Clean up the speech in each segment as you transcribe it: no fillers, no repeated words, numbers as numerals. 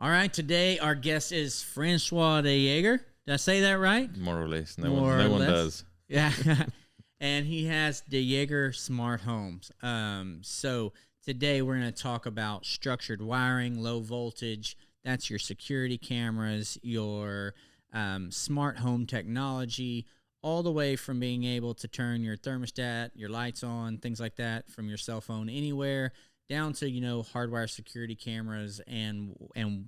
All right, today our guest is Francois de Jager. Did I say that right? More or less. No More one or no one less. does. Yeah. And he has de Jager Smart Homes. So today we're going to talk about structured wiring, low voltage. That's your security cameras, your smart home technology, all the way from being able to turn your thermostat, your lights on, things like that from your cell phone anywhere, down to, hardwire security cameras and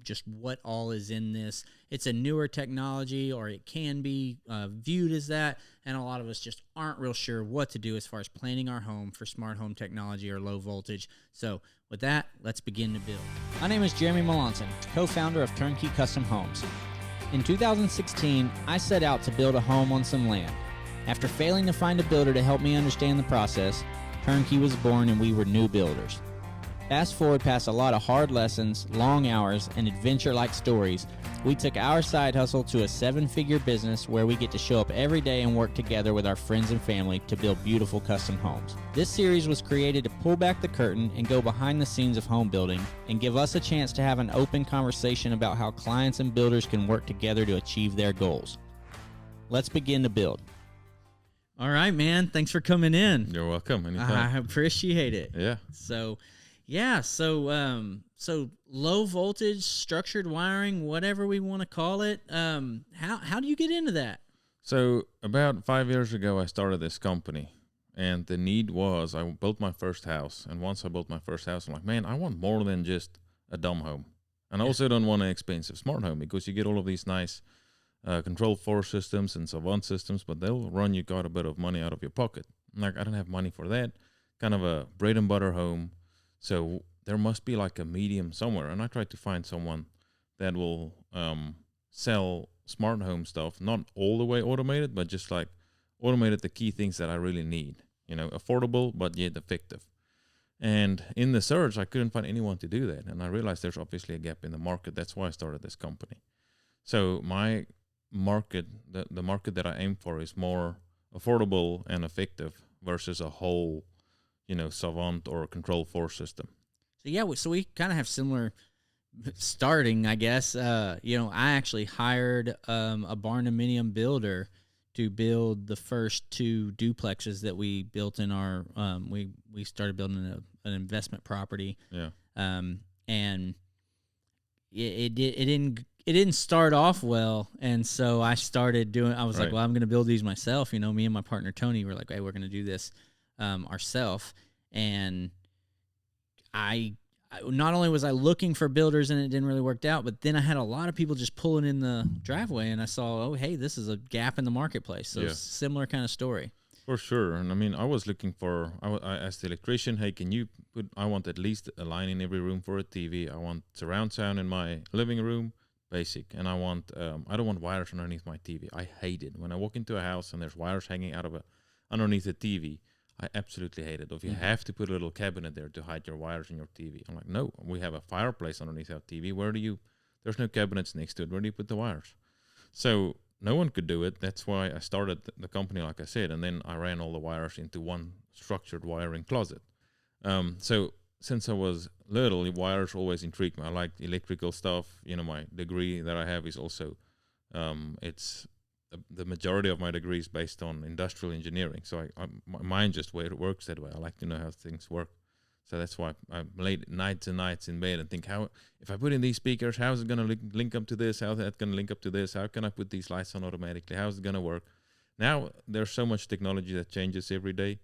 just what all is in this. It's a newer technology, or it can be viewed as that, and a lot of us just aren't real sure what to do as far as planning our home for smart home technology or low voltage. So with that, let's begin to build. My name is Jeremy Melanson, co-founder of Turnkey Custom Homes. In 2016, I set out to build a home on some land. After failing to find a builder to help me understand the process, Turnkey was born and we were new builders. Fast forward past a lot of hard lessons, long hours, and adventure-like stories, we took our side hustle to a 7-figure business where we get to show up every day and work together with our friends and family to build beautiful custom homes. This series was created to pull back the curtain and go behind the scenes of home building and give us a chance to have an open conversation about how clients and builders can work together to achieve their goals. Let's begin to build. All right, man. Thanks for coming in. You're welcome. Anytime. I appreciate it. Yeah. So low voltage, structured wiring, whatever we want to call it. How do you get into that? So about 5 years ago, I started this company, and the need was I built my first house. And once I built my first house, I'm like, man, I want more than just a dumb home. And I also don't want an expensive smart home, because you get all of these nice control force systems and savant systems, but they'll run you quite a bit of money out of your pocket. I'm like, I don't have money for that. Kind of a bread and butter home. So there must be like a medium somewhere. And I tried to find someone that will sell smart home stuff, not all the way automated, but just like automated the key things that I really need. Affordable, but yet effective. And in the search, I couldn't find anyone to do that. And I realized there's obviously a gap in the market. That's why I started this company. So my market, the market that I aim for is more affordable and effective versus a whole savant or control force system. So we kind of have similar starting, I guess. I actually hired a Barndominium builder to build the first 2 duplexes that we built in our. We started building an investment property. Yeah. And it didn't start off well, and so I started doing. I was like, well, I'm going to build these myself. Me and my partner Tony were like, hey, we're going to do this ourselves. And I not only was I looking for builders and it didn't really work out, but then I had a lot of people just pulling in the driveway, and I saw, oh, hey, this is a gap in the marketplace. So similar kind of story. For sure. And I was looking for, I asked the electrician, hey, I want at least a line in every room for a TV. I want surround sound in my living room, basic. And I don't want wires underneath my TV. I hate it. When I walk into a house and there's wires hanging out of underneath the TV, I absolutely hate it. If you have to put a little cabinet there to hide your wires in your TV. I'm like, no, we have a fireplace underneath our TV. There's no cabinets next to it. Where do you put the wires? So no one could do it. That's why I started the company, like I said, and then I ran all the wires into one structured wiring closet. So since I was little, wires always intrigued me. I like electrical stuff. My degree that I have is also, it's the majority of my degree is based on industrial engineering. So my mind just works that way. I like to know how things work. So that's why I'm late nights and nights in bed and think, if I put in these speakers, how is it going to link up to this? How is that going to link up to this? How can I put these lights on automatically? How is it going to work? Now there's so much technology that changes every day.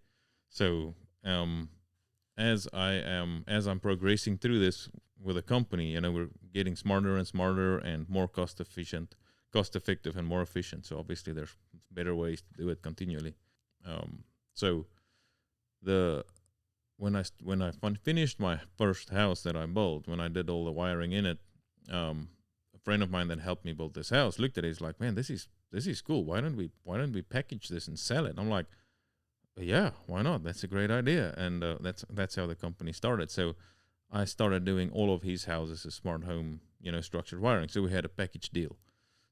So as I'm progressing through this with a company, we're getting smarter and smarter and more cost effective and more efficient. So obviously there's better ways to do it continually. When I finished my first house that I built, when I did all the wiring in it, a friend of mine that helped me build this house looked at it. He's like, man, this is cool. Why don't we package this and sell it? I'm like, yeah, why not? That's a great idea. And that's how the company started. So I started doing all of his houses as smart home, structured wiring. So we had a package deal.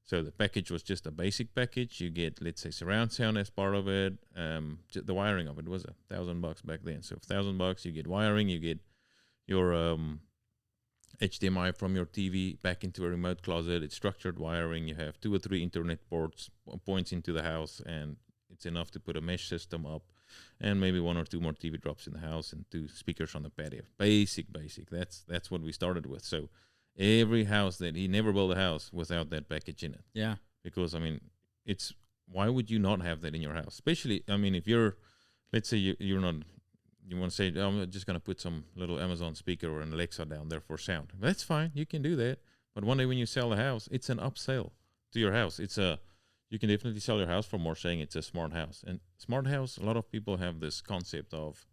So the package was just a basic package. You get, let's say, surround sound as part of it. The wiring of it was $1,000 back then. So $1,000, you get wiring, you get your HDMI from your TV back into a remote closet. It's structured wiring. You have 2 or 3 internet ports points into the house, and it's enough to put a mesh system up, and maybe 1 or 2 more TV drops in the house and 2 speakers on the patio. Basic. That's what we started with. So every house that he never built a house without that package in it. Yeah. Because I mean, it's why would you not have that in your house? Especially, I mean, if you're, let's say you're not, you want to say, oh, I'm just going to put some little Amazon speaker or an Alexa down there for sound. That's fine. You can do that. But one day when you sell a house, it's an upsell to your house. You can definitely sell your house for more, saying it's a smart house. And smart house, a lot of people have this concept of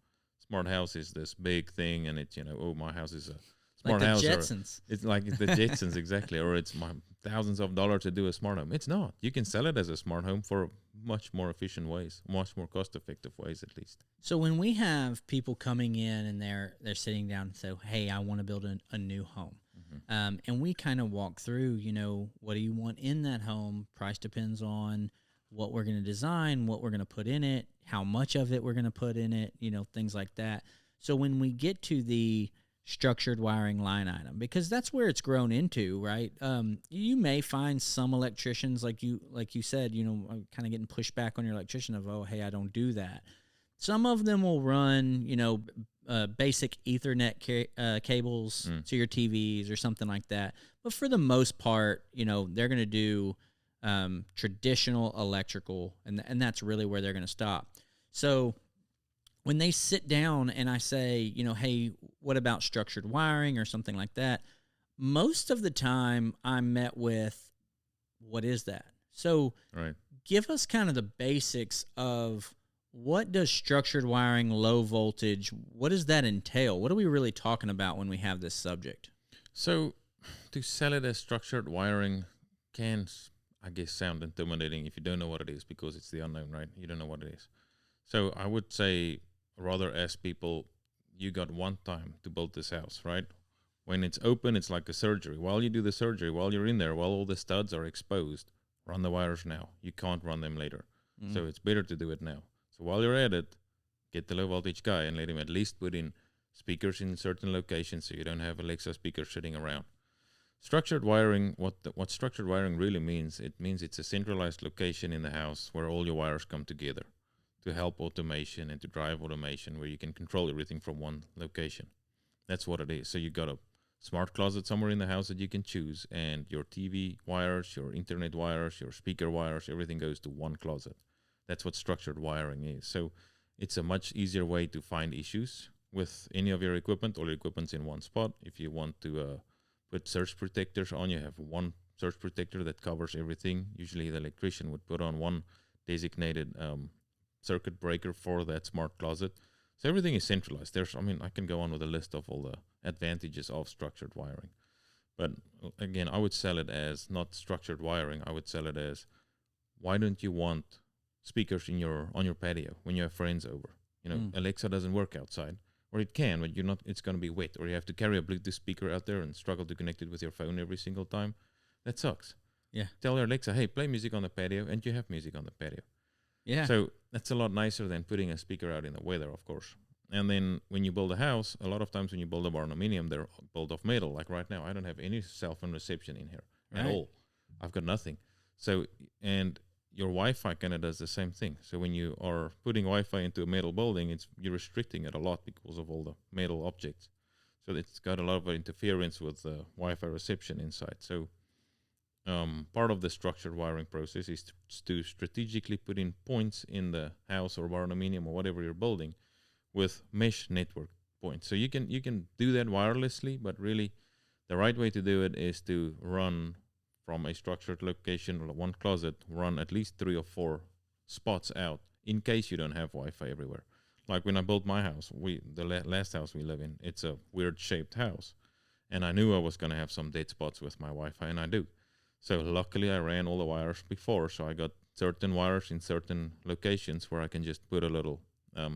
smart house is this big thing, and it's, oh, my house is a smart like house. the Jetsons. It's like the Jetsons, exactly. Or it's my thousands of dollars to do a smart home. It's not. You can sell it as a smart home for much more efficient ways, much more cost-effective ways, at least. So when we have people coming in and they're sitting down and say, hey, I want to build a new home. And we kind of walk through, what do you want in that home? Price depends on what we're going to design, what we're going to put in it, how much of it we're going to put in it, things like that. So when we get to the structured wiring line item, because that's where it's grown into, right? You may find some electricians, like you said, kind of getting pushed back on your electrician of, oh, hey, I don't do that. Some of them will run, basic Ethernet cables to your TVs or something like that. But for the most part, they're going to do traditional electrical, and that's really where they're going to stop. So when they sit down and I say, hey, what about structured wiring or something like that? Most of the time I'm met with, what is that? So Right. Give us kind of the basics of what does structured wiring, low voltage, what does that entail? What are we really talking about when we have this subject? So to sell it as structured wiring can, I guess, sound intimidating if you don't know what it is, because it's the unknown, right? You don't know what it is. So I would say rather ask people, you got one time to build this house, right? When it's open, it's like a surgery. While you do the surgery, while you're in there, while all the studs are exposed, run the wires now. You can't run them later. So it's better to do it now. So while you're at it, get the low voltage guy and let him at least put in speakers in certain locations so you don't have Alexa speakers sitting around. Structured wiring, what structured wiring really means, it means it's a centralized location in the house where all your wires come together to help automation and to drive automation, where you can control everything from one location. That's what it is. So you got a smart closet somewhere in the house that you can choose, and your TV wires, your internet wires, your speaker wires, everything goes to one closet. That's what structured wiring is. So it's a much easier way to find issues with any of your equipment. All your equipment's in one spot. If you want to put surge protectors on, you have one surge protector that covers everything. Usually the electrician would put on one designated circuit breaker for that smart closet. So everything is centralized. I can go on with a list of all the advantages of structured wiring. But again, I would sell it as not structured wiring. I would sell it as, why don't you want speakers on your patio when you have friends over? Alexa doesn't work outside, or it can, but it's going to be wet, or you have to carry a Bluetooth speaker out there and struggle to connect it with your phone every single time. That sucks. Yeah. Tell your Alexa, hey, play music on the patio, and you have music on the patio. Yeah. So that's a lot nicer than putting a speaker out in the weather, of course. And then when you build a house, a lot of times when you build a barndominium, they're built of metal. Like right now, I don't have any cell phone reception in here at all. I've got nothing. So, and your Wi-Fi kind of does the same thing. So when you are putting Wi-Fi into a metal building, you're restricting it a lot because of all the metal objects. So it's got a lot of interference with the Wi-Fi reception inside. So part of the structured wiring process is to strategically put in points in the house or barndominium or whatever you're building with mesh network points. So you can do that wirelessly, but really the right way to do it is to run from a structured location or one closet, run at least 3 or 4 spots out in case you don't have Wi-Fi everywhere. Like when I built my house, the last house we live in, it's a weird shaped house, and I knew I was going to have some dead spots with my Wi-Fi, and I do. So luckily I ran all the wires before, so I got certain wires in certain locations where I can just put a little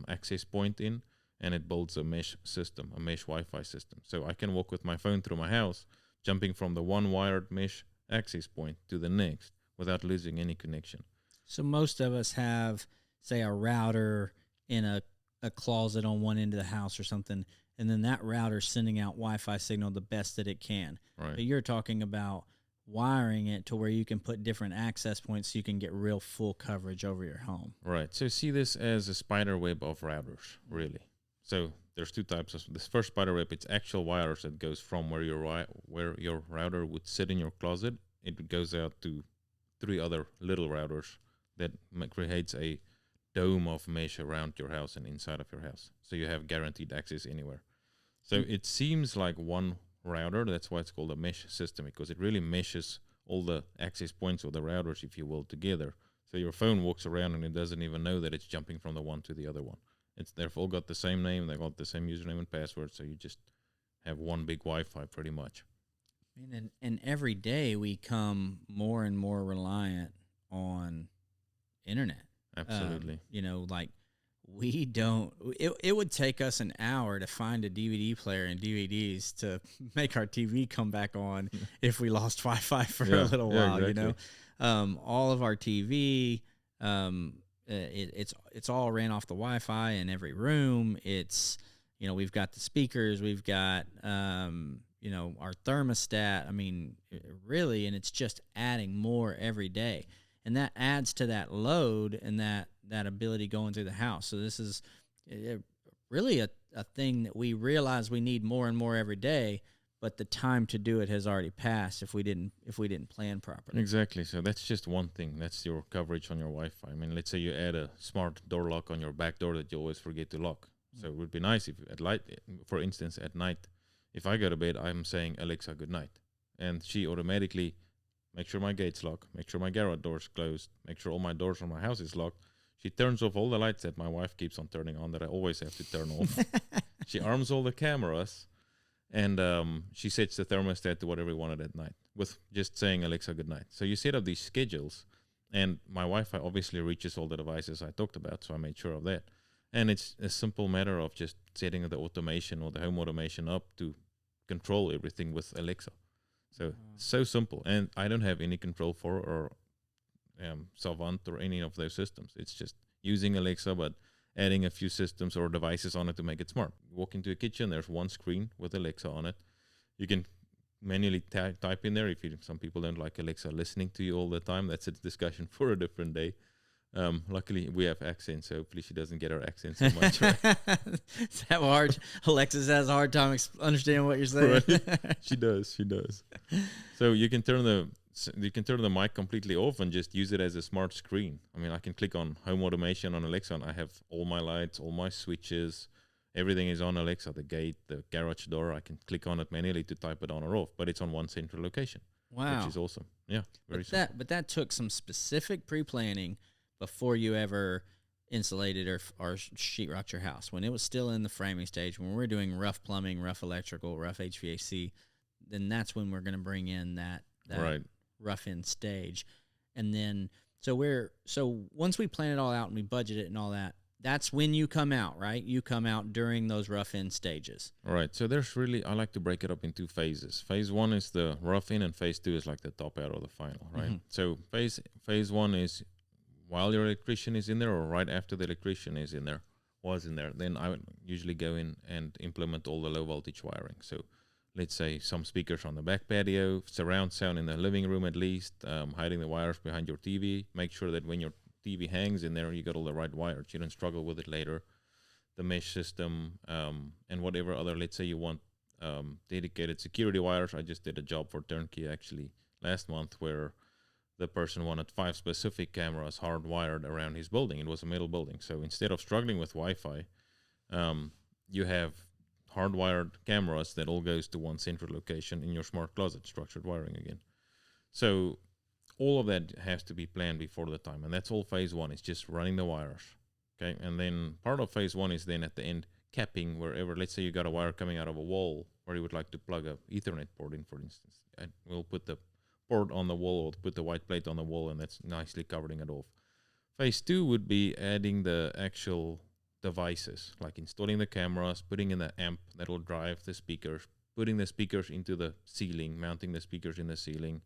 access point in, and it builds a mesh system, a mesh Wi-Fi system. So I can walk with my phone through my house, jumping from the one wired mesh access point to the next without losing any connection. So most of us have, say, a router in a closet on one end of the house or something, and then that router's sending out Wi-Fi signal the best that it can. Right. But you're talking about wiring it to where you can put different access points so you can get real full coverage over your home. Right. So see this as a spider web of routers, really. So there's two types of this first spider web. It's actual wires that goes from where your router would sit in your closet. It goes out to 3 other little routers that creates a dome of mesh around your house and inside of your house. So you have guaranteed access anywhere. So it seems like one router. That's why it's called a mesh system, because it really meshes all the access points of the routers, if you will, together. So your phone walks around and it doesn't even know that it's jumping from the one to the other one. They've all got the same name, they've got the same username and password, so you just have one big Wi-Fi pretty much. And every day we come more and more reliant on internet. Absolutely. Like we don't. It would take us an hour to find a DVD player and DVDs to make our TV come back on if we lost Wi-Fi for a little while. Exactly. All of our TV. It's all ran off the Wi-Fi in every room. It's, we've got the speakers, we've got, our thermostat. I mean, really, and it's just adding more every day. And that adds to that load and that ability going through the house. So this is really a thing that we realize we need more and more every day, but the time to do it has already passed if we didn't plan properly. Exactly. So that's just one thing. That's your coverage on your Wi-Fi. I mean, let's say you add a smart door lock on your back door that you always forget to lock. So it would be nice if for instance, at night, if I go to bed, I'm saying, Alexa, good night. And she automatically make sure my gate's locked, make sure my garage door's closed, make sure all my doors on my house is locked. She turns off all the lights that my wife keeps on turning on that I always have to turn off. She arms all the cameras. And she sets the thermostat to whatever we wanted at night with just saying, Alexa, good night. So you set up these schedules, and my Wi-Fi obviously reaches all the devices I talked about, so I made sure of that. And it's a simple matter of just setting the automation or the home automation up to control everything with Alexa. So simple. And I don't have any control for or Savant or any of those systems. It's just using Alexa, but adding a few systems or devices on it to make it smart. Walk into a kitchen, there's one screen with Alexa on it. You can manually type in there. Some people don't like Alexa listening to you all the time. That's a discussion for a different day. Luckily, we have accents, so hopefully she doesn't get our accent so much. Right? Is that hard? Alexis has a hard time understanding what you're saying. Right? She does. So you can turn the mic completely off and just use it as a smart screen. I mean, I can click on home automation on Alexa and I have all my lights, all my switches, everything is on Alexa, the gate, the garage door. I can click on it manually to type it on or off, but it's on one central location. Wow. Which is awesome. Yeah, very simple. But that took some specific pre-planning before you ever insulated or sheetrocked your house. When it was still in the framing stage, when we're doing rough plumbing, rough electrical, rough HVAC, then that's when we're going to bring in that right. rough end stage. And then so once we plan it all out and we budget it and all that, that's when you come out, right? You come out during those rough end stages. All right. So I like to break it up in 2 phases. Phase 1 is the rough in, and phase 2 is like the top out or the final, right? Mm-hmm. So phase 1 is while your electrician is in there or right after the electrician was in there, then I would usually go in and implement all the low voltage wiring. So let's say some speakers on the back patio, surround sound in the living room at least, hiding the wires behind your TV. Make sure that when your TV hangs in there, you got all the right wires. You don't struggle with it later. The mesh system and whatever other, let's say you want dedicated security wires. I just did a job for Turnkey actually last month where the person wanted 5 specific cameras hardwired around his building. It was a metal building. So instead of struggling with Wi-Fi, you have hardwired cameras that all goes to one central location in your smart closet, structured wiring again. So all of that has to be planned before the time. And that's all phase 1. It's just running the wires. Okay. And then part of phase 1 is then at the end capping wherever, let's say you got a wire coming out of a wall where you would like to plug a Ethernet port in, for instance. And we'll put the port on the wall or put the white plate on the wall, and that's nicely covering it off. Phase 2 would be adding the actual devices, like installing the cameras, putting in the amp that will drive the speakers, putting the speakers into the ceiling, mounting the speakers in the ceiling.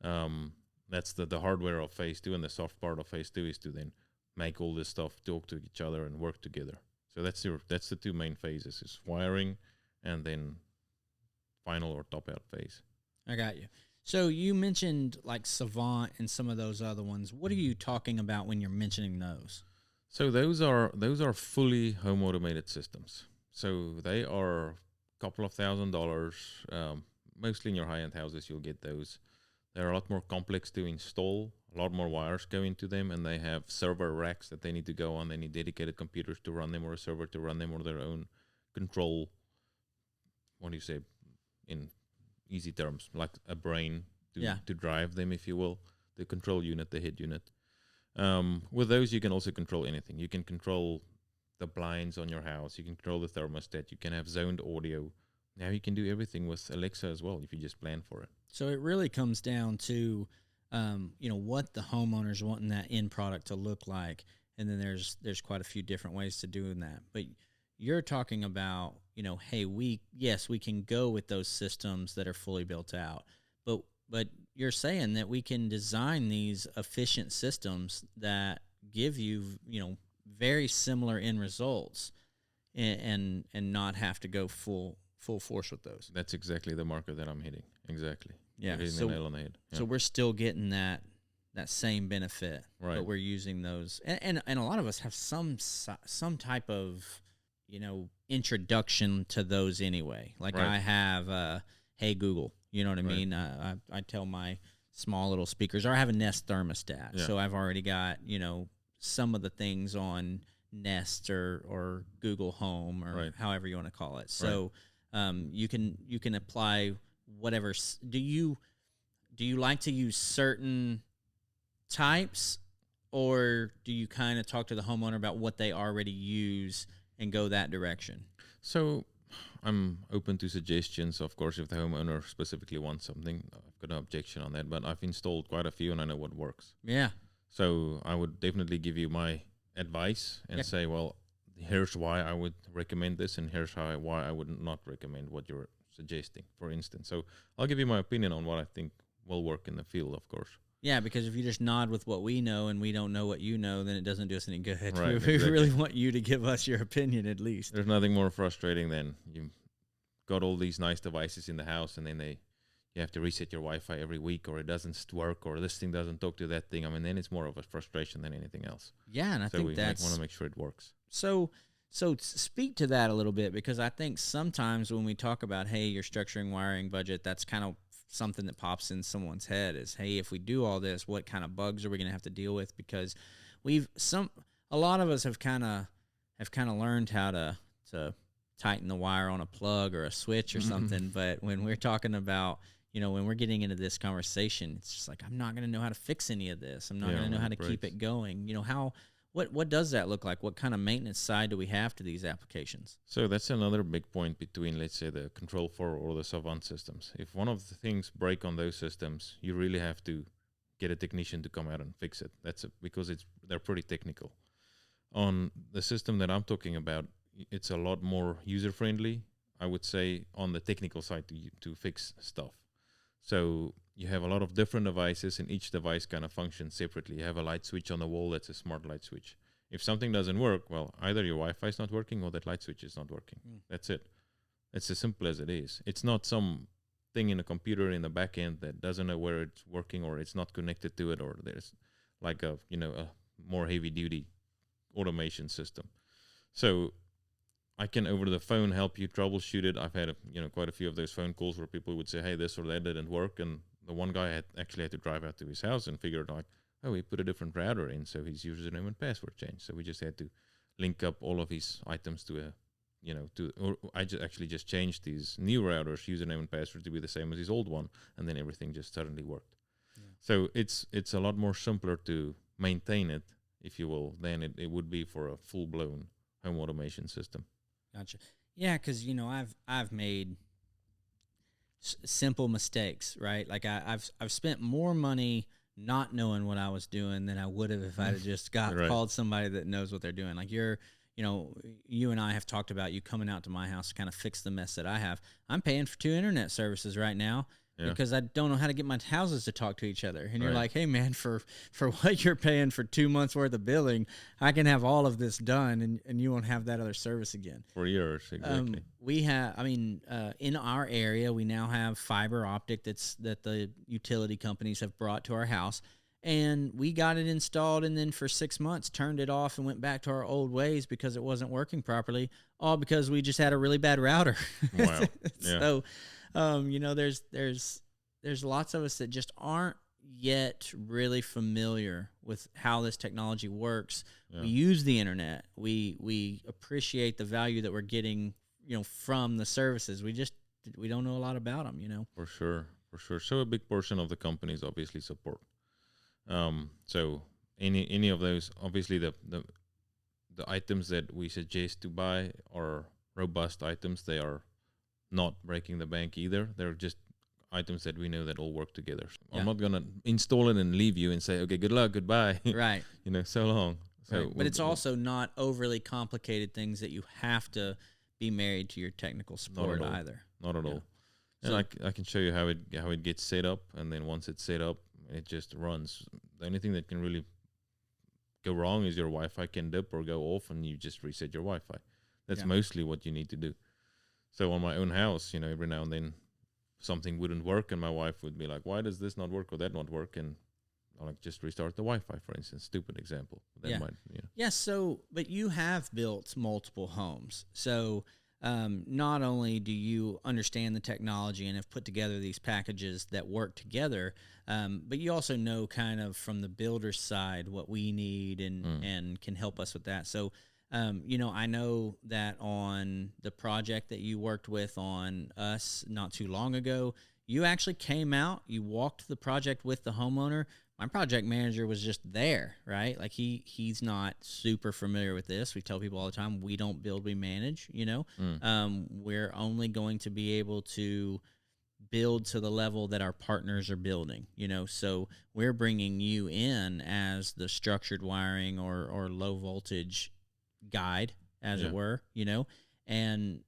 That's the hardware of phase 2, and the soft part of phase 2 is to then make all this stuff talk to each other and work together. So that's the two main phases: is wiring, and then final or top out phase. I got you. So you mentioned like Savant and some of those other ones. What are you talking about when you're mentioning those? So those are fully home automated systems. So they are a couple of $1,000. Mostly in your high end houses, you'll get those. They're a lot more complex to install. A lot more wires go into them, and they have server racks that they need to go on. They need dedicated computers to run them, or a server to run them, or their own control. What do you say in easy terms? Like a brain to drive them, if you will. The control unit, the head unit. With those, you can also control anything. You can control the blinds on your house. You can control the thermostat. You can have zoned audio. Now you can do everything with Alexa as well if you just plan for it. So it really comes down to, what the homeowner's wanting that end product to look like, and then there's quite a few different ways to doing that. But you're talking about, hey, we can go with those systems that are fully built out, but you're saying that we can design these efficient systems that give you, very similar end results, and not have to go full force with those. That's exactly the market that I'm hitting. Exactly. Yeah. You're hitting the nail on the head. Yeah. So we're still getting that same benefit, right? But we're using those, and a lot of us have some type of, introduction to those anyway. Like right. I have, Hey Google, you know what I mean? I tell my small little speakers, or I have a Nest thermostat. Yeah. So I've already got, some of the things on Nest or Google Home, or right. however you want to call it. So you can apply whatever. Do you like to use certain types, or do you kind of talk to the homeowner about what they already use and go that direction? So I'm open to suggestions. Of course, if the homeowner specifically wants something, I've got no objection on that, but I've installed quite a few and I know what works. Yeah. So I would definitely give you my advice and say, well, here's why I would recommend this, and here's why I would not recommend what you're suggesting, for instance. So I'll give you my opinion on what I think will work in the field, of course. Yeah, because if you just nod with what we know and we don't know what you know, then it doesn't do us any good. Right, we exactly. really want you to give us your opinion at least. There's nothing more frustrating than you got all these nice devices in the house, and then you have to reset your Wi-Fi every week, or it doesn't work, or this thing doesn't talk to that thing. I mean, then it's more of a frustration than anything else. Yeah, and I think that's... we want to make sure it works. So speak to that a little bit, because I think sometimes when we talk about, hey, you're structuring wiring budget, that's kind of something that pops in someone's head is, hey, if we do all this, what kind of bugs are we going to have to deal with? Because a lot of us have kind of learned how to tighten the wire on a plug or a switch or something. But when we're talking about, when we're getting into this conversation, it's just like, I'm not going to know how to fix any of this. I'm not going to know how to keep it going. What does that look like? What kind of maintenance side do we have to these applications? So that's another big point between, let's say, the Control4 or the Savant systems. If one of the things break on those systems, you really have to get a technician to come out and fix it. Because they're pretty technical. On the system that I'm talking about, it's a lot more user-friendly, I would say, on the technical side to fix stuff. So you have a lot of different devices, and each device kind of functions separately. You have a light switch on the wall that's a smart light switch. If something doesn't work, well, either your Wi-Fi is not working or that light switch is not working. That's it. It's as simple as it is. It's not some thing in a computer in the back end that doesn't know where it's working, or it's not connected to it, or there's like a more heavy-duty automation system. So I can over the phone help you troubleshoot it. I've had quite a few of those phone calls where people would say, hey, this or that didn't work, and the one guy had to drive out to his house and figure out, like, oh, he put a different router in, so his username and password changed. So we just had to link up all of his items to I just changed his new router's username and password to be the same as his old one, and then everything just suddenly worked. Yeah. So it's a lot more simpler to maintain it, if you will, than it would be for a full-blown home automation system. Gotcha. Yeah, because I've made simple mistakes, right? Like I've spent more money not knowing what I was doing than I would have if I had just called somebody that knows what they're doing. Like you and I have talked about you coming out to my house to kind of fix the mess that I have. I'm paying for 2 internet services right now, Yeah. because I don't know how to get my houses to talk to each other. And you're Right. like, hey man, for what you're paying for 2 months worth of billing, I can have all of this done, and you won't have that other service again. For years, exactly. We have, in our area, we now have fiber optic that the utility companies have brought to our house. And we got it installed, and then for 6 months turned it off and went back to our old ways because it wasn't working properly, all because we just had a really bad router. Wow. Yeah. So, there's lots of us that just aren't yet really familiar with how this technology works. Yeah. We use the internet. We appreciate the value that we're getting, from the services. We don't know a lot about them. For sure. So a big portion of the companies obviously support. So any of those, obviously the items that we suggest to buy are robust items. They are not breaking the bank either. They're just items that we know that all work together. Yeah. I'm not gonna install it and leave you and say, okay, good luck, goodbye. Right. So long. So, right. But it's also not overly complicated things that you have to be married to your technical support either. Not at all. And I can show you how it gets set up, and then once it's set up, it just runs. The only thing that can really go wrong is your Wi-Fi can dip or go off, and you just reset your Wi-Fi. That's mostly what you need to do. So on my own house, every now and then something wouldn't work, and my wife would be like, "Why does this not work or that not work?" And I'll just restart the Wi-Fi, for instance. Stupid example. Yeah. So, but you have built multiple homes, so. Not only do you understand the technology and have put together these packages that work together, but you also know kind of from the builder's side what we need and can help us with that. So, I know that on the project that you worked with on us not too long ago, you actually came out, you walked the project with the homeowner. My project manager was just there, right? Like he's not super familiar with this. We tell people all the time, we don't build, we manage, we're only going to be able to build to the level that our partners are building, so we're bringing you in as the structured wiring or low voltage guide, as it were, and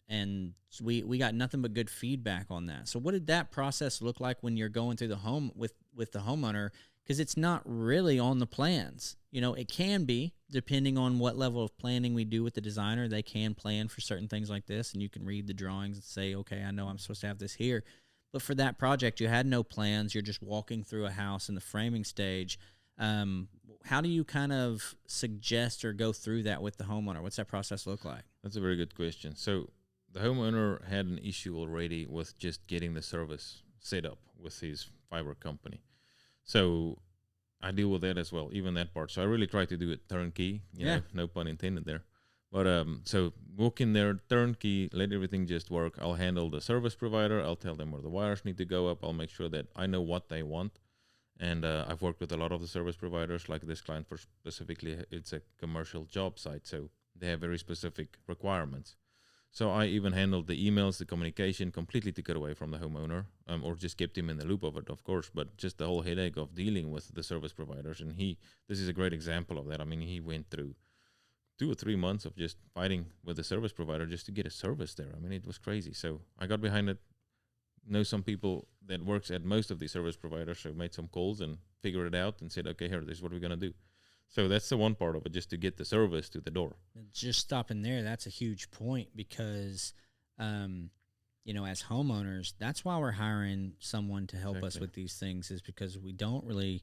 we got nothing but good feedback on that. So what did that process look like when you're going through the home with the homeowner? Because it's not really on the plans. It can be, depending on what level of planning we do with the designer. They can plan for certain things like this, and you can read the drawings and say, okay, I know I'm supposed to have this here. But for that project, you had no plans. You're just walking through a house in the framing stage. How do you kind of suggest or go through that with the homeowner? What's that process look like? That's a very good question. So the homeowner had an issue already with just getting the service set up with his fiber company. So I deal with that as well, even that part. So I really try to do it turnkey, no pun intended there. But so walk in there, turnkey, let everything just work. I'll handle the service provider. I'll tell them where the wires need to go up. I'll make sure that I know what they want. And I've worked with a lot of the service providers, like this client for specifically, it's a commercial job site. So they have very specific requirements. So I even handled the emails, the communication, completely took it away from the homeowner, or just kept him in the loop of it, of course, but just the whole headache of dealing with the service providers. And this is a great example of that. I mean, he went through 2 or 3 months of just fighting with the service provider just to get a service there. I mean, it was crazy. So I got behind it, know some people that works at most of these service providers, so made some calls and figured it out and said, okay, here, this is what we're going to do. So that's the one part of it, just to get the service to the door. Just stopping there, that's a huge point because, as homeowners, that's why we're hiring someone to help us with these things, is because we don't really,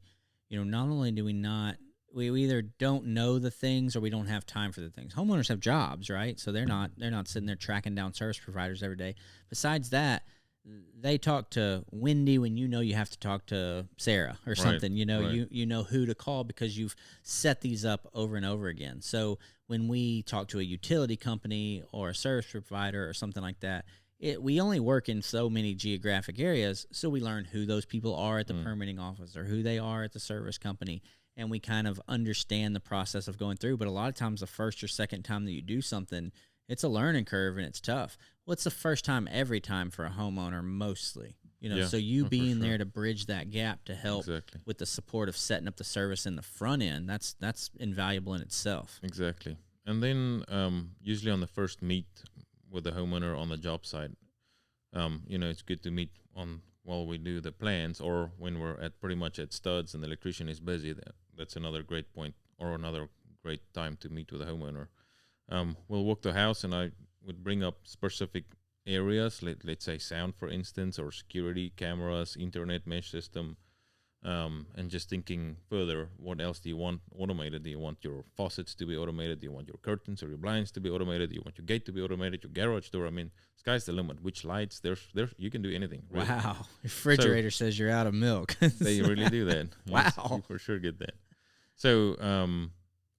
not only do we either don't know the things or we don't have time for the things. Homeowners have jobs, right? So they're not sitting there tracking down service providers every day. Besides that, they talk to Wendy when you have to talk to Sarah or something. Right. You know who to call because you've set these up over and over again. So when we talk to a utility company or a service provider or something like that, we only work in so many geographic areas, so we learn who those people are at the permitting office or who they are at the service company, and we kind of understand the process of going through. But a lot of times the first or second time that you do something, it's a learning curve and it's tough. Well, it's the first time every time for a homeowner mostly, so you being there to bridge that gap to help with the support of setting up the service in the front end, that's invaluable in itself. Exactly. And then usually on the first meet with the homeowner on the job site, it's good to meet on while we do the plans, or when we're at pretty much at studs and the electrician is busy. That's another great point, or another great time to meet with a homeowner. We'll walk the house, and I would bring up specific areas, let's say sound, for instance, or security cameras, internet mesh system, and just thinking further, what else do you want automated? Do you want your faucets to be automated? Do you want your curtains or your blinds to be automated? Do you want your gate to be automated? Your garage door? I mean, sky's the limit. Which lights? There's you can do anything. Really. Wow. Refrigerator says you're out of milk. They really do that. Wow. Yes, you for sure get that. So,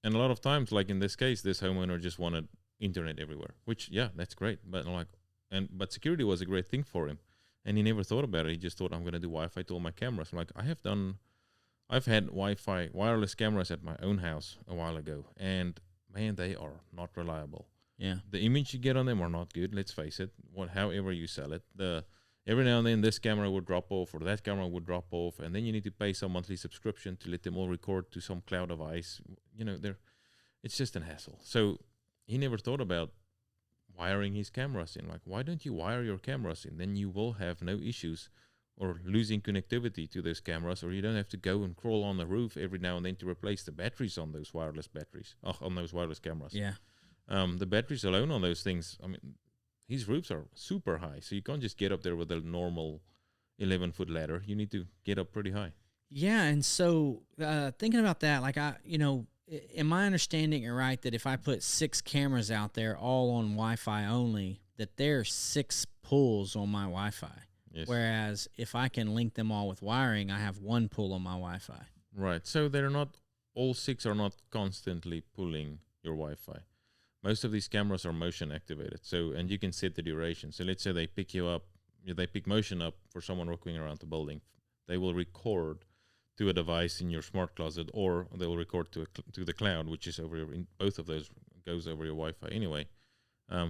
and a lot of times, like in this case, this homeowner just wanted internet everywhere, which, yeah, that's great. But but security was a great thing for him. And he never thought about it. He just thought, I'm going to do Wi-Fi to all my cameras. I'm like, I've had Wi-Fi wireless cameras at my own house a while ago. And man, they are not reliable. Yeah. The image you get on them are not good. Let's face it. However you sell it, every now and then this camera would drop off or that camera would drop off. And then you need to pay some monthly subscription to let them all record to some cloud device. It's just a hassle. So he never thought about wiring his cameras in. Like, why don't you wire your cameras in? Then you will have no issues or losing connectivity to those cameras, or you don't have to go and crawl on the roof every now and then to replace the batteries on those wireless cameras. Yeah. The batteries alone on those things, I mean, his roofs are super high, so you can't just get up there with a normal 11-foot ladder. You need to get up pretty high. Yeah, and so thinking about that, like am I understanding it right that if I put 6 cameras out there all on Wi-Fi only, that there's 6 pulls on my Wi-Fi? Yes. Whereas if I can link them all with wiring, I have 1 pull on my Wi-Fi. Right. So all 6 are not constantly pulling your Wi-Fi. Most of these cameras are motion activated. So, and you can set the duration. So let's say they pick motion up for someone walking around the building. They will record to a device in your smart closet, or they will record to the cloud, which is both of those goes over your Wi-Fi anyway,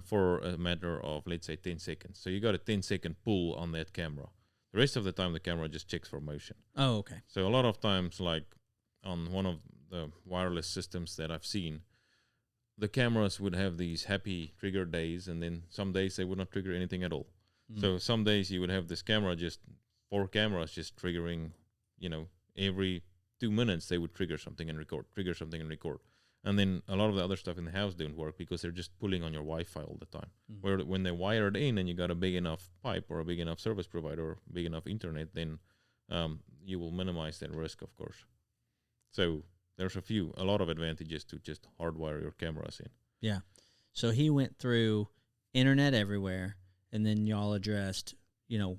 for a matter of, let's say, 10 seconds. So you got a 10-second pull on that camera. The rest of the time, the camera just checks for motion. Oh, okay. So a lot of times, like on one of the wireless systems that I've seen, the cameras would have these happy trigger days, and then some days they would not trigger anything at all. So some days you would have this camera, just 4 cameras just triggering, every 2 minutes they would trigger something and record. And then a lot of the other stuff in the house didn't work because they're just pulling on your Wi-Fi all the time. Where when they wire it in and you got a big enough pipe or a big enough service provider or big enough internet, then you will minimize that risk, of course. So there's a lot of advantages to just hardwire your cameras in. Yeah. So he went through internet everywhere, and then y'all addressed,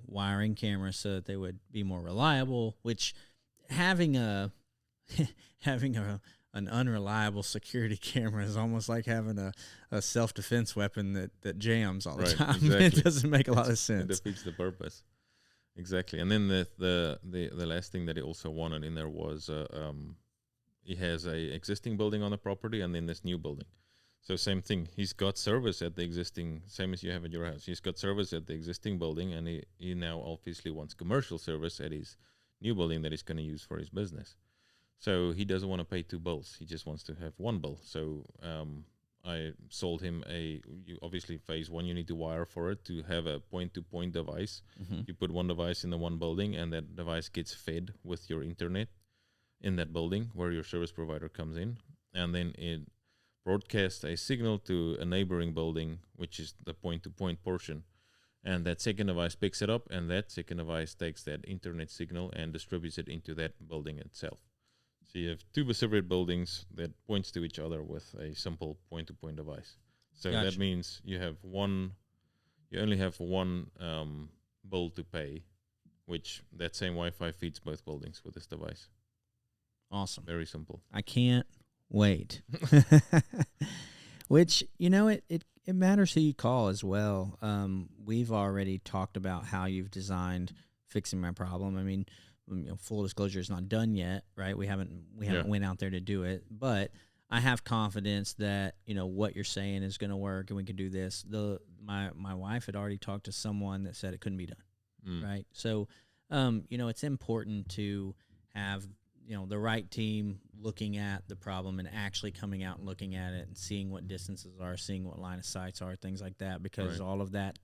wiring cameras so that they would be more reliable, which having an unreliable security camera is almost like having a self-defense weapon that jams all the time. Exactly. It doesn't make a lot of sense. It defeats the purpose. Exactly. And then the last thing that he also wanted in there was he has a existing building on the property and then this new building. So same thing. He's got service at the existing, same as you have at your house. He's got service at the existing building, and he now obviously wants commercial service at his new building that he's going to use for his business. So he doesn't want to pay 2 bills. He just wants to have 1 bill. So I sold him obviously phase 1, you need to wire for it to have a point-to-point device. Mm-hmm. You put 1 device in the 1 building, and that device gets fed with your internet in that building where your service provider comes in. And then it broadcasts a signal to a neighboring building, which is the point-to-point portion. And that second device picks it up, and that second device takes that internet signal and distributes it into that building itself. So you have 2 separate buildings that points to each other with a simple point-to-point device. So That means you only have one bill to pay, which that same Wi-Fi feeds both buildings with this device. Awesome. Very simple. I can't wait. Which, it matters who you call as well. We've already talked about how you've designed fixing my problem. I mean, full disclosure, it's not done yet, right? We haven't went out there to do it, but I have confidence that what you're saying is going to work, and we can do this. My wife had already talked to someone that said it couldn't be done, right? So, it's important to have the right team looking at the problem and actually coming out and looking at it and seeing what distances are, seeing what line of sights are, things like that, because all of that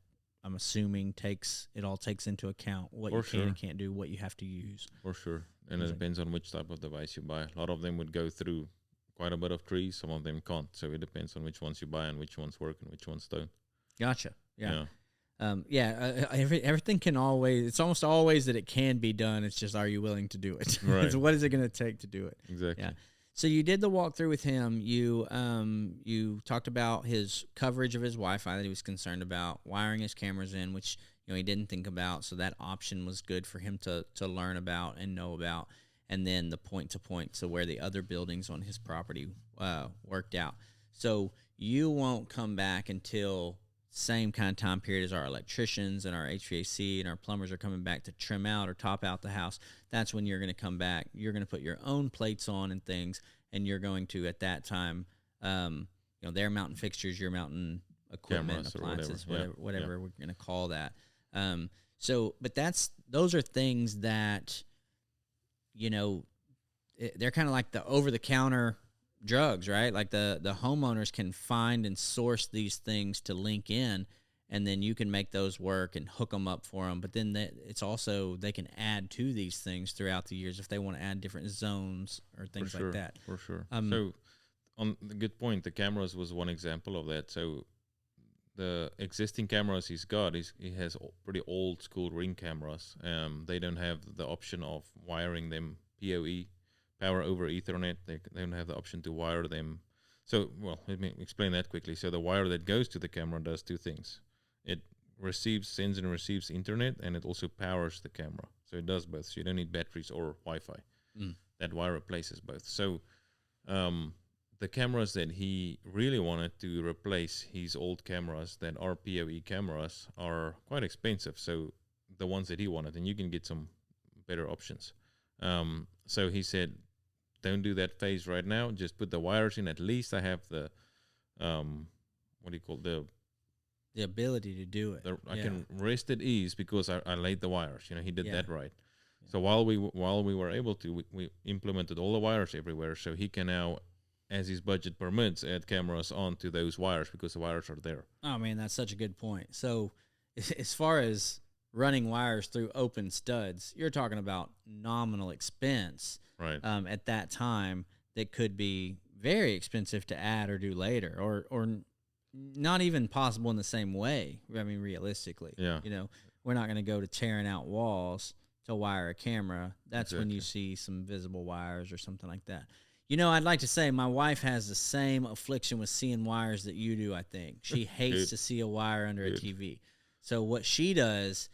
I'm assuming takes into account what For you can sure. and can't do, what you have to use. For sure. And it Sounds like- depends on which type of device you buy. A lot of them would go through quite a bit of trees. Some of them can't. So it depends on which ones you buy and which ones work and which ones don't. Gotcha. Yeah. Yeah. Everything can always. It's almost always that it can be done. It's just, are you willing to do it? Right. It's what is it going to take to do it? Exactly. Yeah. So you did the walkthrough with him. You talked about his coverage of his Wi-Fi that he was concerned about, wiring his cameras in, which he didn't think about. So that option was good for him to learn about and know about. And then the point-to-point, so where the other buildings on his property worked out. So you won't come back until same kind of time period as our electricians and our HVAC and our plumbers are coming back to trim out or top out the house. That's when you're going to come back. You're going to put your own plates on and things, and you're going to, at that time, they're mounting fixtures, you're mounting equipment, Cameras or appliances, whatever Yeah. we're going to call that. But those are things that, they're kind of like the over-the-counter drugs, right? Like the homeowners can find and source these things to link in, and then you can make those work and hook them up for them. But then it's also, they can add to these things throughout the years if they want to add different zones or things like that. For sure. So on the good point, the cameras was one example of that. So the existing cameras he's got, he has pretty old school Ring cameras. They don't have the option of wiring them PoE, power over Ethernet. They don't have the option to wire them. So, well, let me explain that quickly. So the wire that goes to the camera does two things. It sends and receives internet, and it also powers the camera. So it does both. So you don't need batteries or Wi-Fi. That wire replaces both. So the cameras that he really wanted to replace, his old cameras that are PoE cameras, are quite expensive. So the ones that he wanted, and you can get some better options. So he said, don't do that phase right now. Just put the wires in. At least I have the, the ability to do it. I can rest at ease because I laid the wires. He did that right. Yeah. So while we were able to, we implemented all the wires everywhere. So he can now, as his budget permits, add cameras onto those wires because the wires are there. Oh man, that's such a good point. So as far as running wires through open studs, you're talking about nominal expense. Right. At that time, that could be very expensive to add or do later, or not even possible in the same way. I mean, realistically, Yeah. We're not going to go to tearing out walls to wire a camera. That's when you Exactly. see some visible wires or something like that. I'd like to say my wife has the same affliction with seeing wires that you do, I think. She hates Good. to see a wire under a Good. TV. So what she does,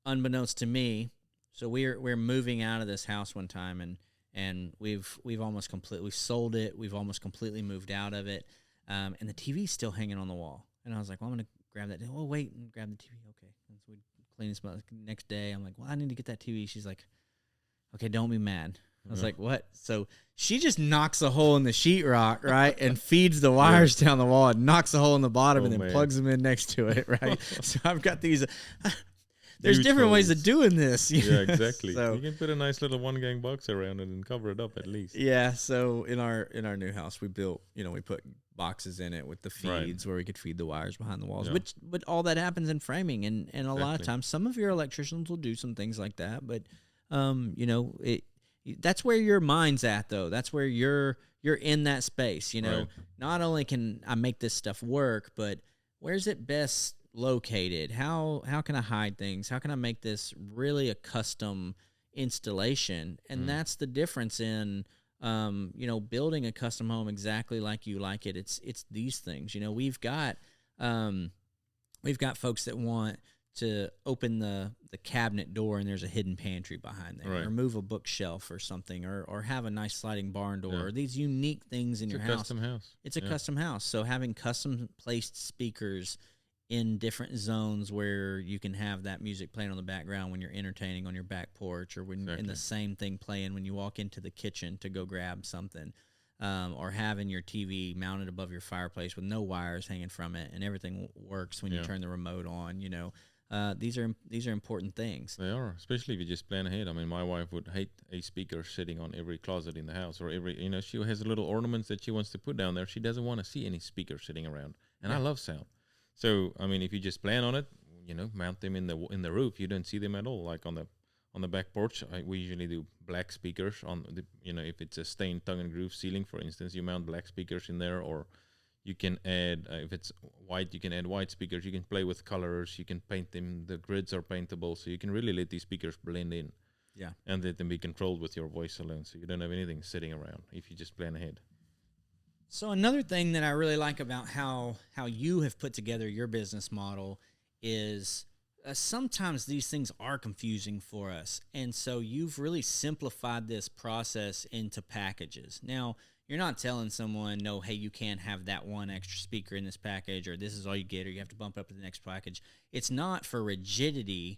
unbeknownst to me, so we're moving out of this house one time, and we've almost completely sold it. We've almost completely moved out of it, and the TV's still hanging on the wall. And I was like, well, I'm gonna grab that. Oh, wait, and grab the TV. Okay, and so we clean this up. Next day, I'm like, well, I need to get that TV. She's like, okay, don't be mad. I was like, what? So she just knocks a hole in the sheetrock, right, and feeds the wires down the wall and knocks a hole in the bottom and then plugs them in next to it, right? So I've got these. There's Huge different ways of holes. doing this. Yeah, exactly. So You can put a nice little 1-gang box around it and cover it up at least. yeah, so in our new house, we built, we put boxes in it with the Right. feeds where we could feed the wires behind the walls. Yeah. But all that happens in framing, and a lot of Exactly. times, some of your electricians will do some things like that. But that's where your mind's at, though. That's where you're in that space. Right. Not only can I make this stuff work, but where's it best located? How can I hide things? How can I make this really a custom installation? And that's the difference in building a custom home exactly like you like it. It's these things. We've got folks that want to open the cabinet door and there's a hidden pantry behind there, Right. or move a bookshelf or something, or have a nice sliding barn door, Yeah. or these unique things in It's your a house. custom house. It's a Yeah. custom house. So having custom placed speakers in different zones where you can have that music playing on the background when you're entertaining on your back porch, or when in Exactly. the same thing playing when you walk into the kitchen to go grab something, or having your TV mounted above your fireplace with no wires hanging from it and everything works when you Yeah. turn the remote on. These are important things. They are, especially if you just plan ahead. I mean, my wife would hate a speaker sitting on every closet in the house, or she has little ornaments that she wants to put down there. She doesn't want to see any speaker sitting around. And I Yeah. love sound. So, I mean, if you just plan on it, mount them in the roof. You don't see them at all. Like on the back porch, we usually do black speakers on the, if it's a stained tongue and groove ceiling, for instance, you mount black speakers in there, or you can add, if it's white, you can add white speakers. You can play with colors. You can paint them. The grids are paintable, so you can really let these speakers blend in. Yeah. And let them be controlled with your voice alone, so you don't have anything sitting around if you just plan ahead. So another thing that I really like about how you have put together your business model is sometimes these things are confusing for us. And so you've really simplified this process into packages. Now, you're not telling someone, no, hey, you can't have that one extra speaker in this package, or this is all you get, or you have to bump up to the next package. It's not for rigidity.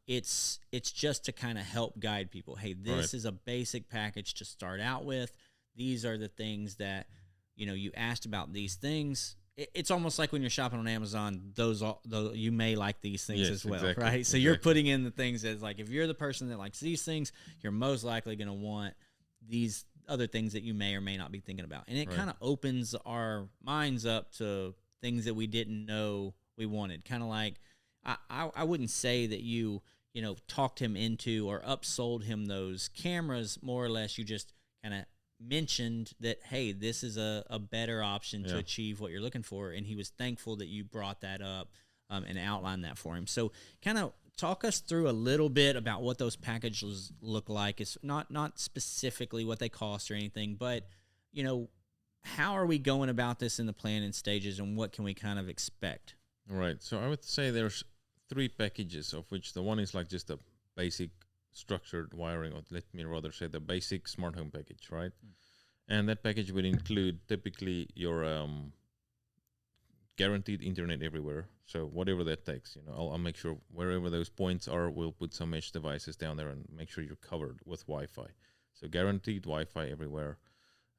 It's just to kind of help guide people. Hey, this is a basic package to start out with. These are the things that, you asked about these things. It's almost like when you're shopping on Amazon, you may like these things as well, exactly, right? So you're putting in the things that's like, if you're the person that likes these things, you're most likely going to want these other things that you may or may not be thinking about. And it kind of opens our minds up to things that we didn't know we wanted. Kind of like, I wouldn't say that you talked him into or upsold him those cameras. More or less, you just kind of mentioned that, hey, this is a better option to achieve what you're looking for, and he was thankful that you brought that up and outlined that for him. So kind of talk us through a little bit about what those packages look like. It's not specifically what they cost or anything, but how are we going about this in the planning stages, and what can we kind of expect? Right. So I would say there's 3 packages, of which the one is like just a basic structured wiring, or let me rather say the basic smart home package, right? And that package would include typically your guaranteed internet everywhere. So whatever that takes, I'll make sure wherever those points are, we'll put some mesh devices down there and make sure you're covered with Wi-Fi. So guaranteed Wi-Fi everywhere.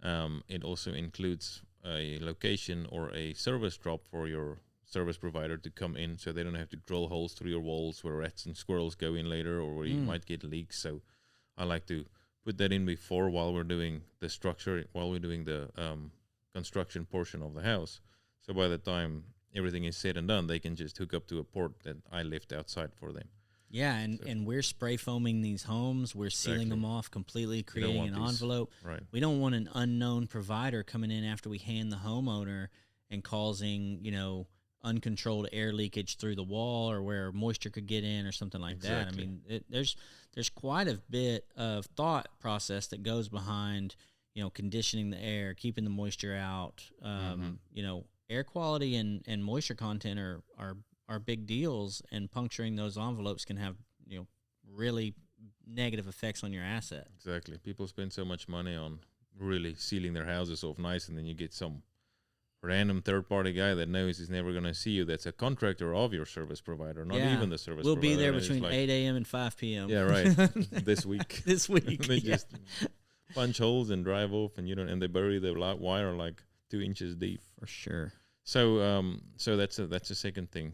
It also includes a location or a service drop for your service provider to come in, so they don't have to drill holes through your walls where rats and squirrels go in later, or where you might get leaks. So I like to put that in before, while we're doing the structure, while we're doing the construction portion of the house. So by the time everything is said and done, they can just hook up to a port that I left outside for them. Yeah, and we're spray foaming these homes. We're sealing them off completely, creating an envelope. Right. We don't want an unknown provider coming in after we hand the homeowner and causing, uncontrolled air leakage through the wall, or where moisture could get in or something like that. I mean, there's quite a bit of thought process that goes behind, conditioning the air, keeping the moisture out. Air quality and moisture content are big deals, and puncturing those envelopes can have, really negative effects on your asset. Exactly. People spend so much money on really sealing their houses off nice, and then you get some random third-party guy that knows he's never going to see you, that's a contractor of your service provider, not even the service provider. We'll be there and between 8 a.m. and 5 p.m. Yeah, right. This week. They just punch holes and drive off, and and they bury the wire like 2 inches deep. For sure. So that's the second thing,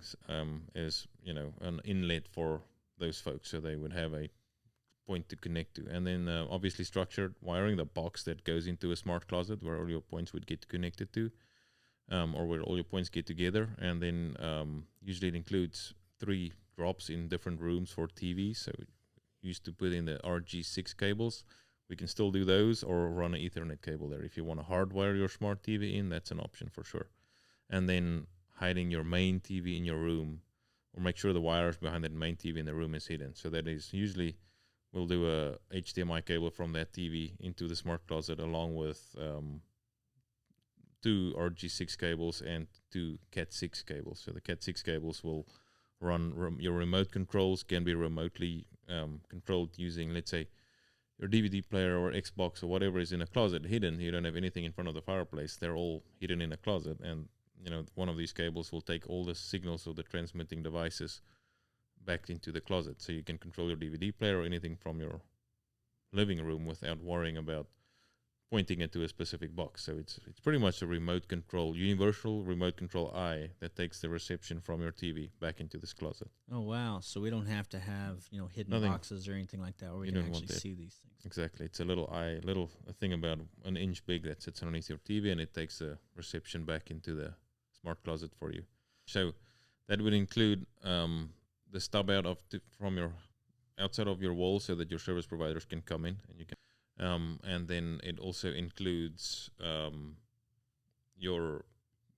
is an inlet for those folks, so they would have a point to connect to. And then obviously structured wiring, the box that goes into a smart closet where all your points would get connected to, or where all your points get together. And then usually it includes 3 drops in different rooms for TVs. So we used to put in the RG6 cables. We can still do those, or run an Ethernet cable there. If you want to hardwire your smart TV in, that's an option for sure. And then hiding your main TV in your room, or make sure the wires behind that main TV in the room is hidden. So that is usually, we'll do a HDMI cable from that TV into the smart closet, along with 2 RG6 cables and 2 Cat6 cables. So the Cat6 cables will run your remote controls, can be remotely controlled using, let's say, your DVD player or Xbox or whatever is in a closet hidden. You don't have anything in front of the fireplace. They're all hidden in a closet. And, one of these cables will take all the signals of the transmitting devices back into the closet. So you can control your DVD player or anything from your living room without worrying about pointing it to a specific box. So it's pretty much a remote control, universal remote control eye that takes the reception from your TV back into this closet. Oh, wow. So we don't have to have, hidden boxes or anything like that where we can actually see these things. Exactly. It's a little thing about an inch big that sits underneath your TV, and it takes the reception back into the smart closet for you. So That would include the stub out from your outside of your wall, so that your service providers can come in and you can. And then it also includes your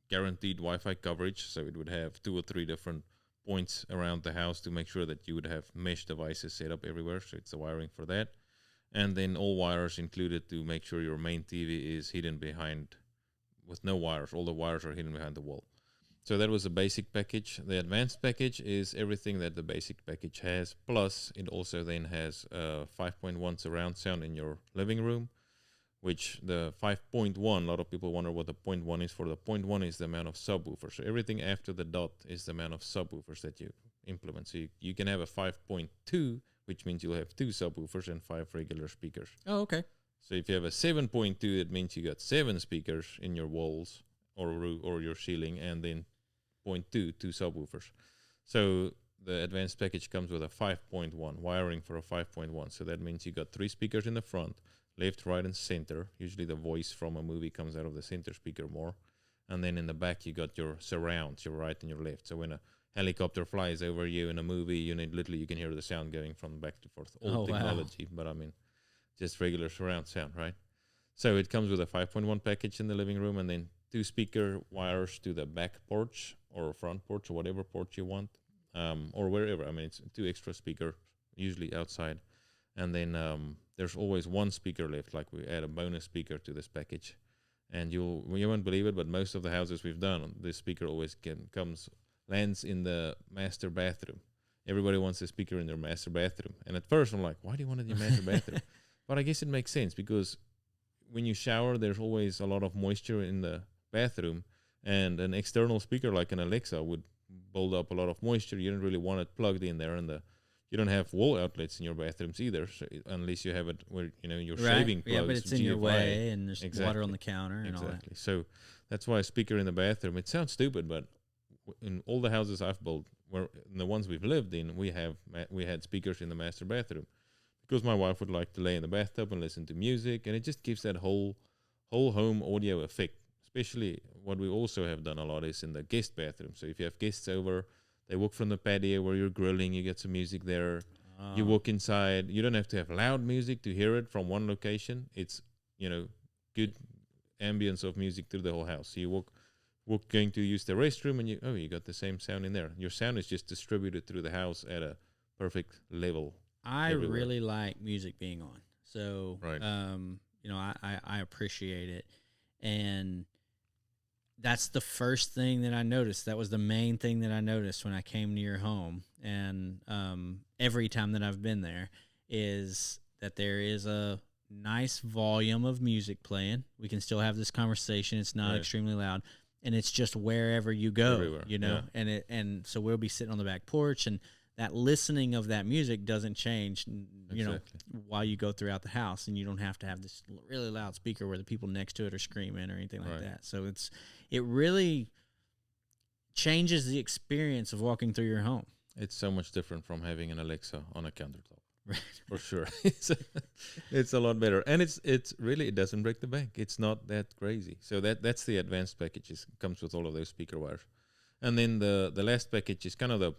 guaranteed Wi-Fi coverage. So it would have 2 or 3 different points around the house to make sure that you would have mesh devices set up everywhere. So it's the wiring for that. And then all wires included to make sure your main TV is hidden behind, with no wires. All the wires are hidden behind the wall. So that was the basic package. The advanced package is everything that the basic package has, plus it also then has 5.1 surround sound in your living room, which the 5.1, a lot of people wonder what the 0.1 is for. The 0.1 is the amount of subwoofers. So everything after the dot is the amount of subwoofers that you implement. So you can have a 5.2, which means you'll have 2 subwoofers and 5 regular speakers. Oh, okay. So if you have a 7.2, it means you got 7 speakers in your walls or roof or your ceiling, and then 0.2, 2 subwoofers. So the advanced package comes with a 5.1, wiring for a 5.1. So that means you got 3 speakers in the front, left, right, and center. Usually the voice from a movie comes out of the center speaker more. And then in the back, you got your surrounds, your right and your left. So when a helicopter flies over you in a movie, you can hear the sound going from back to forth. Old technology, wow. But I mean, just regular surround sound, right? So it comes with a 5.1 package in the living room, and then 2 speaker wires to the back porch or front porch or whatever porch you want, or wherever. I mean, it's 2 extra speakers, usually outside. And then there's always 1 speaker left, like we add a bonus speaker to this package. And you won't believe it, but most of the houses we've done, this speaker always lands in the master bathroom. Everybody wants a speaker in their master bathroom. And at first I'm like, why do you want it in your master bathroom? But I guess it makes sense, because when you shower, there's always a lot of moisture in the bathroom, and an external speaker like an Alexa would build up a lot of moisture. You don't really want it plugged in there, and you don't have wall outlets in your bathrooms either, so unless you have it where your shaving plugs. Yeah, but it's in your way, and there's water on the counter and all that. So that's why a speaker in the bathroom. It sounds stupid, but in all the houses I've built, where in the ones we've lived in, we had speakers in the master bathroom, because my wife would like to lay in the bathtub and listen to music, and it just gives that whole home audio effect. Especially what we also have done a lot is in the guest bathroom. So if you have guests over, they walk from the patio where you're grilling, you get some music there. You walk inside. You don't have to have loud music to hear it from one location. It's, good ambience of music through the whole house. So you walk going to use the restroom, and you got the same sound in there. Your sound is just distributed through the house at a perfect level. I really like music being on. So, right. I appreciate it. And that's the first thing that I noticed. That was the main thing that I noticed when I came to your home. And every time that I've been there, is that there is a nice volume of music playing. We can still have this conversation. It's not extremely loud. And it's just wherever you go, everywhere. And so we'll be sitting on the back porch, and that listening of that music doesn't change, while you go throughout the house, and you don't have to have this really loud speaker where the people next to it are screaming or anything like that. So it really changes the experience of walking through your home. It's so much different from having an Alexa on a countertop. Right. For sure. It's a lot better. And it's really, it doesn't break the bank. It's not that crazy. So that's the advanced package. It comes with all of those speaker wires. And then the last package is kind of the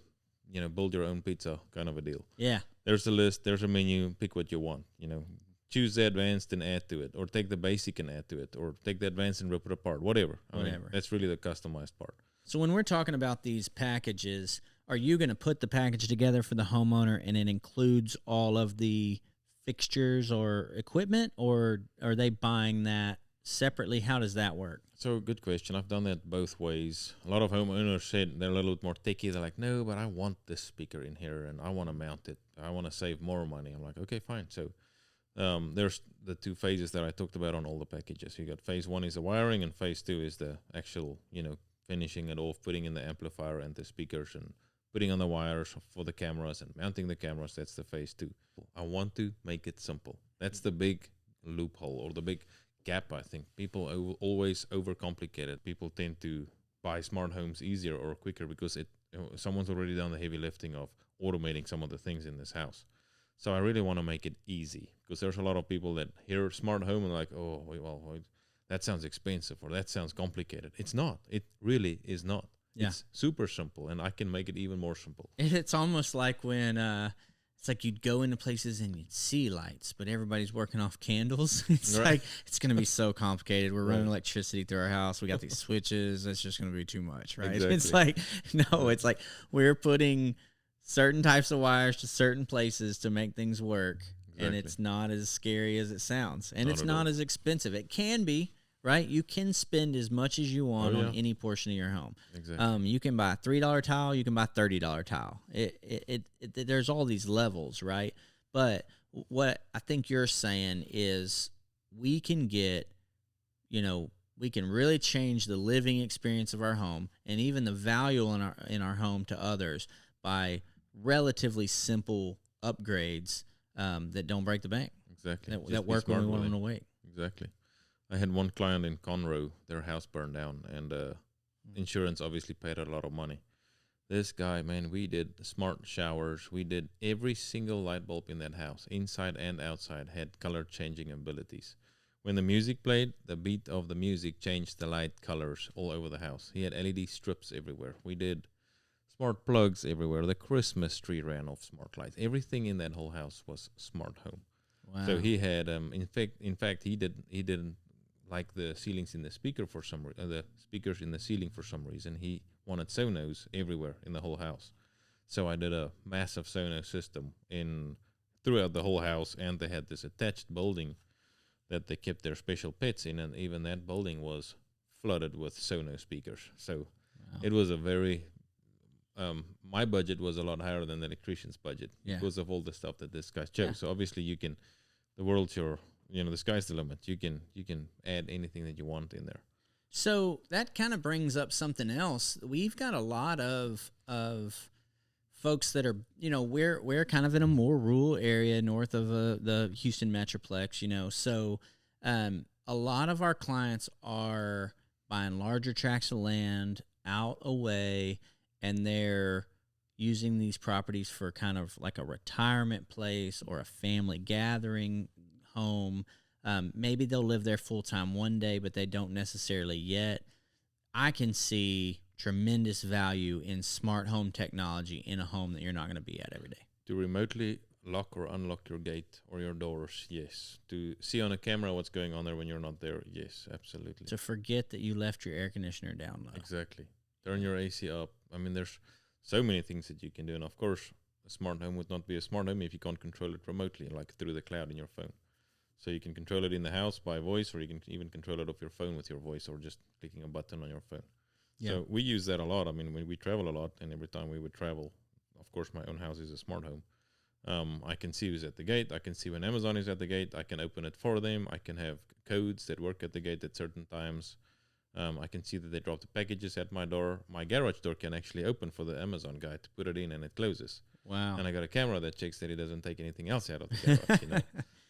build your own pizza kind of a deal. Yeah. There's a list, there's a menu, pick what you want, choose the advanced and add to it, or take the basic and add to it, or take the advanced and rip it apart, whatever. I mean, that's really the customized part. So when we're talking about these packages, are you going to put the package together for the homeowner, and it includes all of the fixtures or equipment, or are they buying that separately? How does that work? So good question. I've done that both ways. A lot of homeowners said they're a little bit more techie. They're like, no, but I want this speaker in here, and I want to mount it. I want to save more money. I'm like, okay, fine. So there's the 2 phases that I talked about on all the packages. You got phase 1 is the wiring, and phase 2 is the actual, finishing it off, putting in the amplifier and the speakers, and putting on the wires for the cameras and mounting the cameras. That's the phase 2. I want to make it simple. That's the big loophole, or the big gap. I think people always overcomplicate it. People tend to buy smart homes easier or quicker because someone's already done the heavy lifting of automating some of the things in this house. So I really want to make it easy, because there's a lot of people that hear smart home and like, oh, well, that sounds expensive, or that sounds complicated. It's not. It really is not. Yeah. It's super simple, and I can make it even more simple. It's almost like when it's like you'd go into places and you'd see lights, but everybody's working off candles. It's Right. like it's going to be so complicated. We're running Right. electricity through our house. We got these switches. It's just going to be too much, right? Exactly. It's like no, it's like we're putting certain types of wires to certain places to make things work, and Exactly. it's not as scary as it sounds, and Not it's at not all. as expensive. It can be. Right, you can spend as much as you want on yeah. any portion of your home. Exactly. You can buy a $3 tile, you can buy $30 tile. There's all these levels, right? But what I think you're saying is we can get, we can really change the living experience of our home and even the value in our home to others by relatively simple upgrades that don't break the bank. Exactly. Just That be work when we smart want with them it. to wait. Exactly. I had one client in Conroe, their house burned down, and insurance obviously paid a lot of money. This guy, man, we did smart showers. We did every single light bulb in that house, inside and outside, had color changing abilities. When the music played, the beat of the music changed the light colors all over the house. He had LED strips everywhere. We did smart plugs everywhere. The Christmas tree ran off smart lights. Everything in that whole house was smart home. Wow. So he had, in fact, he didn't like the ceilings in the speaker for some the speakers in the ceiling for some reason. He wanted Sonos everywhere in the whole house. So I did a massive Sonos system throughout the whole house, and they had this attached building that they kept their special pets in, and even that building was flooded with Sonos speakers. So Wow. it was a very my budget was a lot higher than the electrician's budget because of all the stuff that this guy chose. So obviously the world's your, the sky's the limit. You can add anything that you want in there. So that kind of brings up something else. We've got a lot of folks that are, we're kind of in a more rural area north of the Houston Metroplex, so a lot of our clients are buying larger tracts of land out away, and they're using these properties for kind of like a retirement place or a family gathering home. Maybe they'll live there full time one day, but they don't necessarily yet. I can see tremendous value in smart home technology in a home that you're not going to be at every day. To remotely lock or unlock your gate or your doors, yes. To see on a camera what's going on there when you're not there, yes, absolutely. To forget that you left your air conditioner down low. Exactly. Turn your AC up. I mean, there's so many things that you can do. And of course, a smart home would not be a smart home if you can't control it remotely, like through the cloud in your phone. So you can control it in the house by voice, or you can even control it off your phone with your voice, or just clicking a button on your phone. Yeah. So we use that a lot. I mean, when we travel a lot, and every time we would travel, of course, my own house is a smart home. I can see who's at the gate. I can see when Amazon is at the gate. I can open it for them. I can have codes that work at the gate at certain times. I can see that they drop the packages at my door. My garage door can actually open for the Amazon guy to put it in, and it closes. Wow. And I got a camera that checks that he doesn't take anything else out of the garage,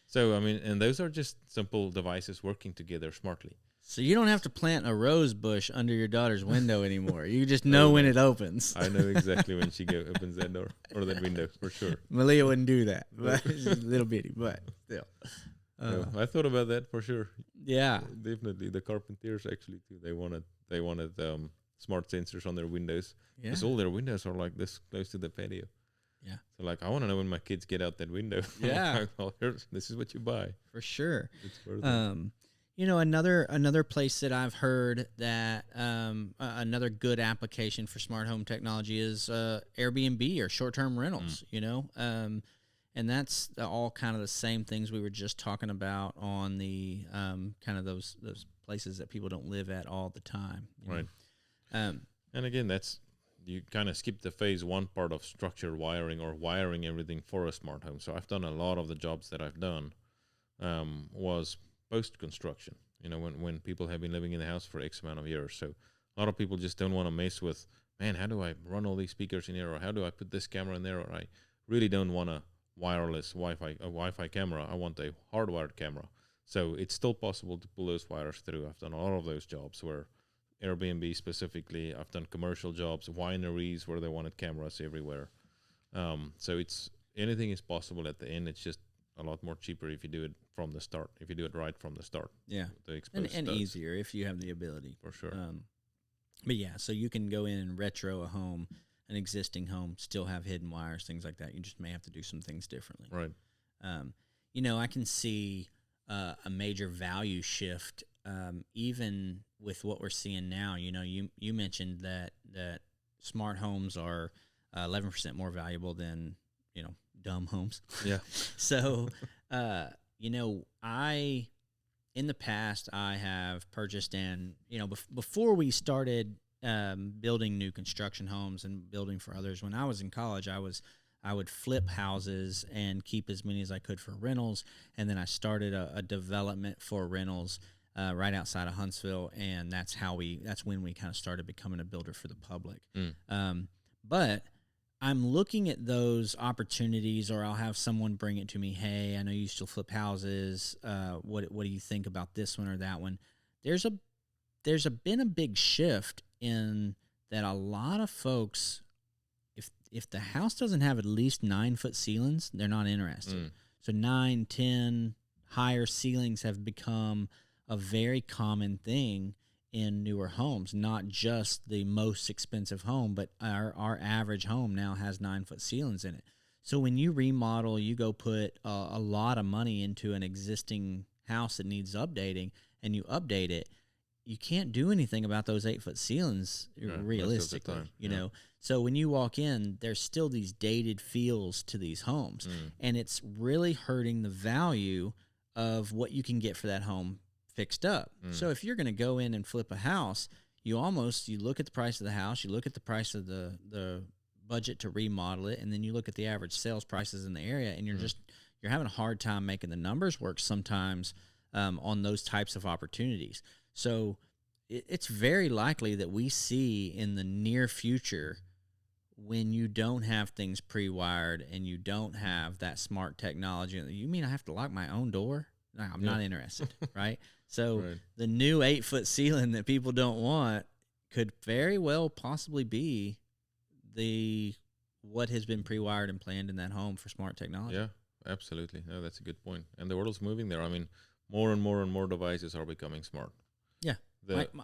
So, I mean, and those are just simple devices working together smartly. So you don't have to plant a rose bush under your daughter's window anymore. You just know when it opens. I know exactly when she opens that door or that window, for sure. Malia wouldn't do that, but she's a little bitty, but still. No, I thought about that for sure. Yeah. Definitely. The carpenters actually too. They wanted smart sensors on their windows. Yeah. Because all their windows are like this close to the patio. Yeah. So like, I want to know when my kids get out that window. Yeah. Like, well, this is what you buy. For sure. It's worth it. Another place that I've heard that another good application for smart home technology is Airbnb or short-term rentals, and that's all kind of the same things we were just talking about on the kind of those places that people don't live at all the time. Right. And again, you kind of skip the phase one part of structured wiring or wiring everything for a smart home. So I've done a lot of the jobs that I've done was post-construction, when people have been living in the house for X amount of years. So a lot of people just don't want to mess with, man, how do I run all these speakers in here, or how do I put this camera in there, or I really don't want a wireless Wi-Fi camera. I want a hardwired camera. So it's still possible to pull those wires through. I've done a lot of those jobs where Airbnb specifically, I've done commercial jobs, wineries where they wanted cameras everywhere. So anything is possible at the end. It's just a lot more cheaper if you do it from the start, if you do it right from the start. Yeah. And easier if you have the ability. For sure. But yeah, so you can go in and retro a home, an existing home, still have hidden wires, things like that. You just may have to do some things differently. Right. Um, you know, I can see a major value shift, even with what we're seeing now. You know, you mentioned that smart homes are 11% more valuable than, you know, dumb homes. Yeah. So, you know, in the past, I have purchased, and you know, before we started building new construction homes and building for others, when I was in college, I would flip houses and keep as many as I could for rentals, and then I started a development for rentals right outside of Huntsville, and that's when we kind of started becoming a builder for the public. But I'm looking at those opportunities, or I'll have someone bring it to me. Hey, I know you still flip houses. What do you think about this one or that one? There's been a big shift in that. A lot of folks, if the house doesn't have at least 9-foot ceilings, they're not interested. So 9, 10 higher ceilings have become a very common thing in newer homes, not just the most expensive home, but our average home now has 9-foot ceilings in it. So when you remodel, you go put a lot of money into an existing house that needs updating, and you update it, you can't do anything about those 8-foot ceilings realistically, you know? So when you walk in, there's still these dated feels to these homes, and it's really hurting the value of what you can get for that home fixed up. So if you're going to go in and flip a house, you look at the price of the house, you look at the price of the budget to remodel it, and then you look at the average sales prices in the area, and you're having a hard time making the numbers work sometimes on those types of opportunities. So it's very likely that we see in the near future, when you don't have things pre-wired and you don't have that smart technology, you mean I have to lock my own door? No, I'm not interested, right? So the new 8-foot ceiling that people don't want could very well possibly be what has been pre-wired and planned in that home for smart technology. Yeah, absolutely. No, that's a good point. And the world's moving there. I mean, more and more and more devices are becoming smart. Yeah.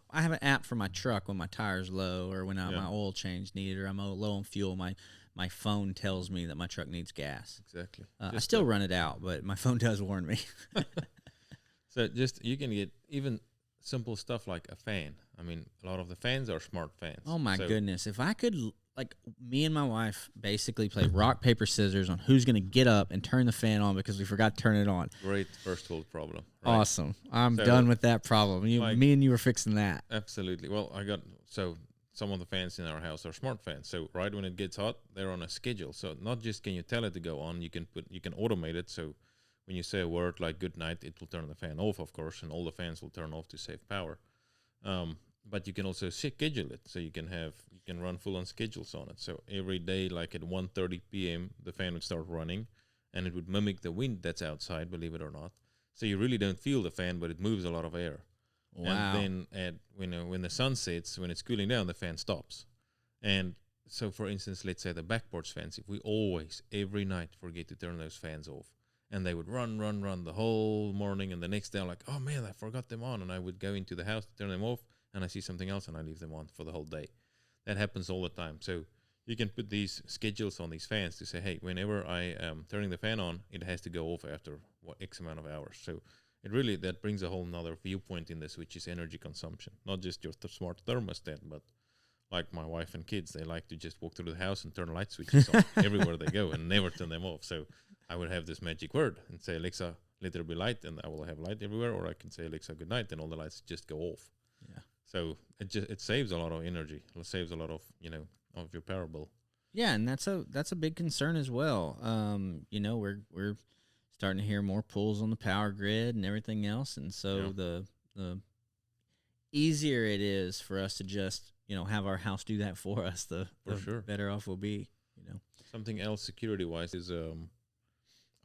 I have an app for my truck when my tire's low, or when my oil change needed, or I'm low on fuel. My phone tells me that my truck needs gas. Exactly. I still run it out, but my phone does warn me. So you can get even simple stuff like a fan. I mean, a lot of the fans are smart fans. Oh my goodness. If I could, like, me and my wife basically play rock, paper, scissors on who's going to get up and turn the fan on because we forgot to turn it on. Great first world problem. Right? Awesome. I'm done with that problem. Me and you were fixing that. Absolutely. Well, some of the fans in our house are smart fans. So right when it gets hot, they're on a schedule. So not just can you tell it to go on, you can automate it. So when you say a word like good night, it will turn the fan off, of course, and all the fans will turn off to save power. But you can also schedule it, so you can run full on schedules on it. So every day, like at 1:30 p.m., the fan would start running, and it would mimic the wind that's outside, believe it or not. So you really don't feel the fan, but it moves a lot of air. Wow. And then when the sun sets, when it's cooling down, the fan stops. And so, for instance, let's say the back porch fans, if we always, every night, forget to turn those fans off, and they would run the whole morning, and the next day I'm like, oh man, I forgot them on, and I would go into the house to turn them off, and I see something else, and I leave them on for the whole day. That happens all the time. So you can put these schedules on these fans to say, hey, whenever I am turning the fan on, it has to go off after X amount of hours. So that brings a whole nother viewpoint in this, which is energy consumption. Not just your smart thermostat, but like my wife and kids, they like to just walk through the house and turn light switches on everywhere they go and never turn them off. So I would have this magic word and say, Alexa, let there be light, and I will have light everywhere. Or I can say, Alexa, good night, and all the lights just go off. Yeah. So it saves a lot of energy. It saves a lot of of your power bill. Yeah, and that's a big concern as well. We're starting to hear more pulls on the power grid and everything else, and so the easier it is for us to just have our house do that for us, the better off we'll be. Something else security wise is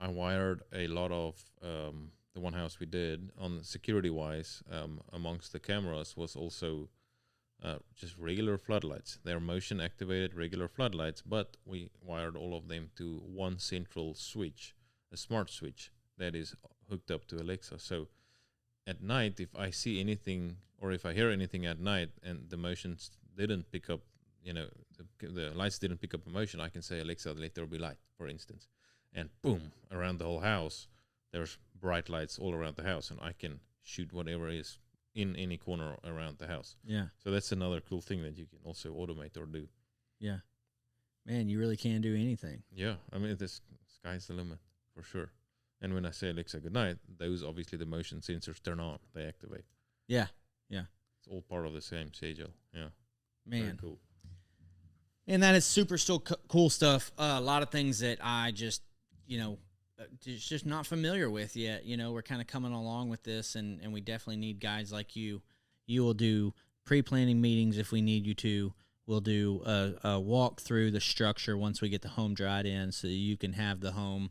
I wired a lot of the one house we did on security wise amongst the cameras was also just regular floodlights. They're motion activated regular floodlights, but we wired all of them to one central switch, a smart switch that is hooked up to Alexa. So at night, if I see anything or if I hear anything at night and the motion didn't pick up, the lights didn't pick up motion, I can say, Alexa, let there be light, for instance, and boom, around the whole house, there's bright lights all around the house, and I can shoot whatever is in any corner around the house. Yeah. So that's another cool thing that you can also automate or do. Yeah. Man, you really can do anything. Yeah, I mean, the sky's the limit for sure. And when I say Alexa good night, those obviously the motion sensors turn on, they activate. Yeah, yeah. It's all part of the same schedule. Yeah, man, very cool. And that is super still cool stuff. A lot of things that I just just not familiar with yet. We're kind of coming along with this, and we definitely need guys like you. You will do pre-planning meetings if we need you to. We'll do a walk through the structure once we get the home dried in, so that you can have the home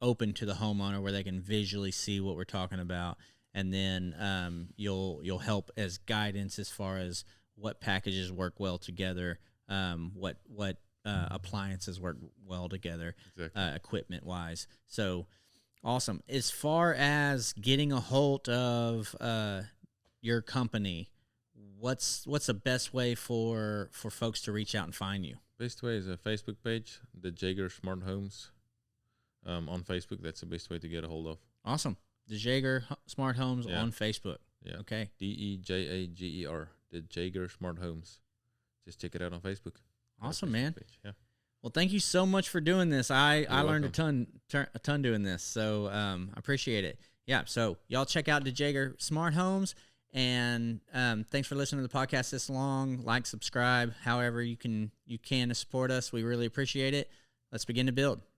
open to the homeowner where they can visually see what we're talking about, and then you'll help as guidance as far as what packages work well together, what appliances work well together, exactly. Equipment wise. So awesome. As far as getting a hold of your company, what's the best way for folks to reach out and find you? Best way is a Facebook page, the Jager Smart Homes. On Facebook, that's the best way to get a hold of. Awesome. The Jager Smart Homes on Facebook. Yeah. Okay. DEJAGER, the Jager Smart Homes. Just check it out on Facebook. Awesome, man. Page. Yeah. Well, thank you so much for doing this. I learned welcome. a ton doing this, so I appreciate it. Yeah, so y'all check out the Jager Smart Homes, and thanks for listening to the podcast this long. Like, subscribe, however you can to support us. We really appreciate it. Let's begin to build.